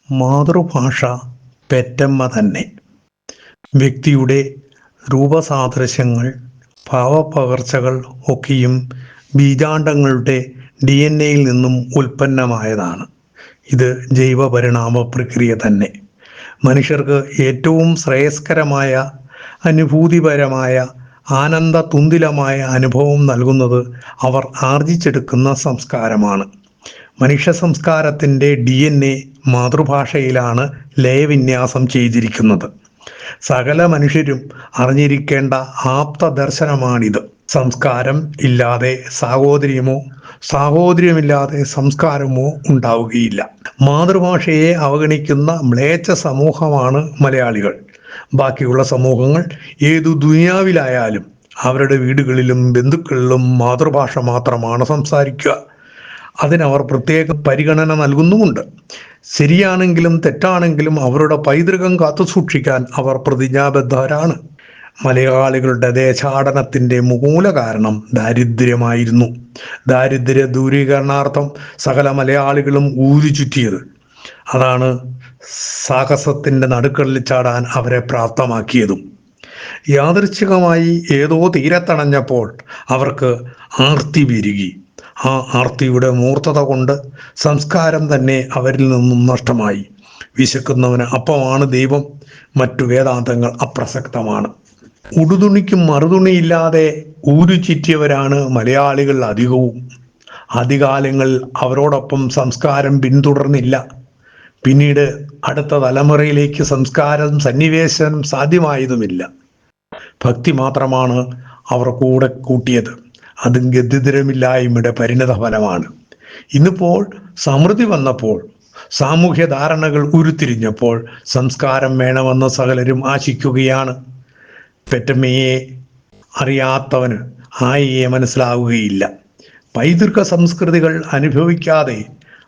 മാതൃഭാഷ പെറ്റമ്മ തന്നെ. വ്യക്തിയുടെ രൂപസാദൃശ്യങ്ങൾ, ഭാവപ്പകർച്ചകൾ ഒക്കെയും ബീജാണ്ഡങ്ങളുടെ DNA-യിൽ നിന്നും ഉൽപ്പന്നമായതാണ്. ഇത് ജൈവപരിണാമ പ്രക്രിയ തന്നെ. മനുഷ്യർക്ക് ഏറ്റവും ശ്രേയസ്കരമായ, അനുഭൂതിപരമായ, ആനന്ദതുന്തിലമായ അനുഭവം നൽകുന്നത് അവർ ആർജിച്ചെടുക്കുന്ന സംസ്കാരമാണ്. മനുഷ്യ സംസ്കാരത്തിൻ്റെ DNA മാതൃഭാഷയിലാണ് ലയവിന്യാസം ചെയ്തിരിക്കുന്നത്. സകല മനുഷ്യരും അറിഞ്ഞിരിക്കേണ്ട ആപ്ത ദർശനമാണിത്. സംസ്കാരം ഇല്ലാതെ സാഹോദര്യമോ സാഹോദര്യമില്ലാതെ സംസ്കാരമോ ഉണ്ടാവുകയില്ല. മാതൃഭാഷയെ അവഗണിക്കുന്ന മ്ലേച്ഛ സമൂഹമാണ് മലയാളികൾ. ബാക്കിയുള്ള സമൂഹങ്ങൾ ഏതു ദുനിയാവിലായാലും അവരുടെ വീടുകളിലും ബന്ധുക്കളിലും മാതൃഭാഷ മാത്രമാണ് സംസാരിക്കുക. അതിനവർ പ്രത്യേക പരിഗണന നൽകുന്നുമുണ്ട്. ശരിയാണെങ്കിലും തെറ്റാണെങ്കിലും അവരുടെ പൈതൃകം കാത്തുസൂക്ഷിക്കാൻ അവർ പ്രതിജ്ഞാബദ്ധരാണ്. മലയാളികളുടെ ദേശാടനത്തിൻ്റെ മൂല കാരണം ദാരിദ്ര്യമായിരുന്നു. ദാരിദ്ര്യ ദൂരീകരണാർത്ഥം സകല മലയാളികളും ഊരു ചുറ്റിയത്. അതാണ് സാഹസത്തിൻ്റെ നടുക്കടലിൽ ചാടാൻ അവരെ പ്രാപ്തമാക്കിയതും. യാദൃച്ഛികമായി ഏതോ തീരത്തണഞ്ഞപ്പോൾ അവർക്ക് ആർത്തി പെരുകി. ആ ആർത്തിയുടെ മൂർത്തത കൊണ്ട് സംസ്കാരം തന്നെ അവരിൽ നിന്നും നഷ്ടമായി. വിശക്കുന്നവന് അപ്പമാണ് ദൈവം, മറ്റു വേദാന്തങ്ങൾ അപ്രസക്തമാണ്. ഉടുതുണിക്കും മറുതുണിയില്ലാതെ ഊരു ചുറ്റിയവരാണ് മലയാളികൾ അധികവും. ആദ്യകാലങ്ങളിൽ അവരോടൊപ്പം സംസ്കാരം പിന്തുടർന്നില്ല. പിന്നീട് അടുത്ത തലമുറയിലേക്ക് സംസ്കാരം സന്നിവേശനം സാധ്യമായതുമില്ല. ഭക്തി മാത്രമാണ് അവർ കൂടെ കൂട്ടിയത്. അതും ഗത്യന്തരമില്ലായ്മയുടെ പരിണത ഫലമാണ്. ഇന്നിപ്പോൾ സമൃദ്ധി വന്നപ്പോൾ, സാമൂഹ്യ ധാരണകൾ ഉരുത്തിരിഞ്ഞപ്പോൾ സംസ്കാരം വേണമെന്ന് സകലരും ആശിക്കുകയാണ്. പെറ്റമ്മയെ അറിയാത്തവന് ആയിയെ മനസ്സിലാവുകയില്ല. പൈതൃക സംസ്കൃതികൾ അനുഭവിക്കാതെ,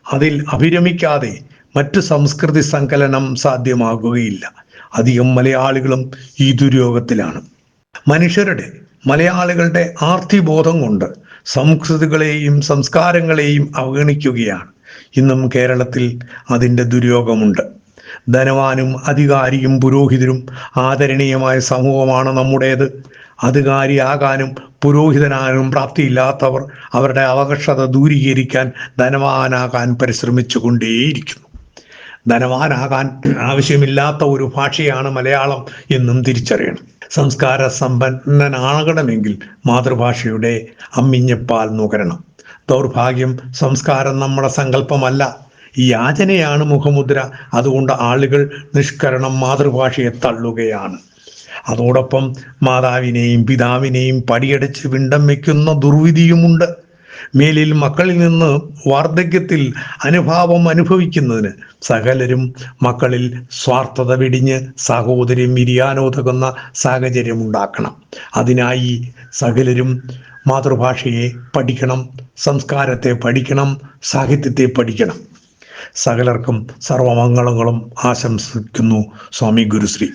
അതിൽ അഭിരമിക്കാതെ മറ്റ് സംസ്കൃതി സങ്കലനം സാധ്യമാകുകയില്ല. അധികം മലയാളികളും ഈ ദുര്യോഗത്തിലാണ്. മലയാളികളുടെ ആർത്തിബോധം കൊണ്ട് സംസ്കൃതികളെയും സംസ്കാരങ്ങളെയും അവഗണിക്കുകയാണ്. ഇന്നും കേരളത്തിൽ അതിൻ്റെ ദുര്യോഗമുണ്ട്. ധനവാനും അധികാരിയും പുരോഹിതരും ആദരണീയമായ സമൂഹമാണ് നമ്മുടേത്. അധികാരിയാകാനും പുരോഹിതനാകാനും പ്രാപ്തിയില്ലാത്തവർ അവരുടെ അവകാശത ദൂരീകരിക്കാൻ ധനവാനാകാൻ പരിശ്രമിച്ചു കൊണ്ടേയിരിക്കുന്നു. ധനവാനാകാൻ ആവശ്യമില്ലാത്ത ഒരു ഭാഷയാണ് മലയാളം എന്നും തിരിച്ചറിയണം. സംസ്കാര സമ്പന്നനാകണമെങ്കിൽ മാതൃഭാഷയുടെ അമ്മിഞ്ഞപ്പാൽ നുകരണം. ദൗർഭാഗ്യം, സംസ്കാരം നമ്മുടെ സങ്കല്പമല്ല, യാചനയാണ് മുഖമുദ്ര. അതുകൊണ്ട് ആളുകൾ നിഷ്കരണം മാതൃഭാഷയെ തള്ളുകയാണ്. അതോടൊപ്പം മാതാവിനെയും പിതാവിനെയും പടിയടച്ച് പിണ്ടം വയ്ക്കുന്ന ദുർവിധിയുമുണ്ട്. മേലിൽ മക്കളിൽ നിന്ന് വാർദ്ധക്യത്തിൽ അനുഭാവം അനുഭവിക്കുന്നതിന് സകലരും മക്കളിൽ സ്വാർത്ഥത വെടിഞ്ഞ് സാഹോദര്യം വിരിയാനോതകുന്ന സാഹചര്യം ഉണ്ടാക്കണം. അതിനായി സകലരും മാതൃഭാഷയെ പഠിക്കണം, സംസ്കാരത്തെ പഠിക്കണം, സാഹിത്യത്തെ പഠിക്കണം. സകലർക്കും സർവമംഗളങ്ങളും ആശംസിക്കുന്നു. സ്വാമി ഗുരുശ്രീ.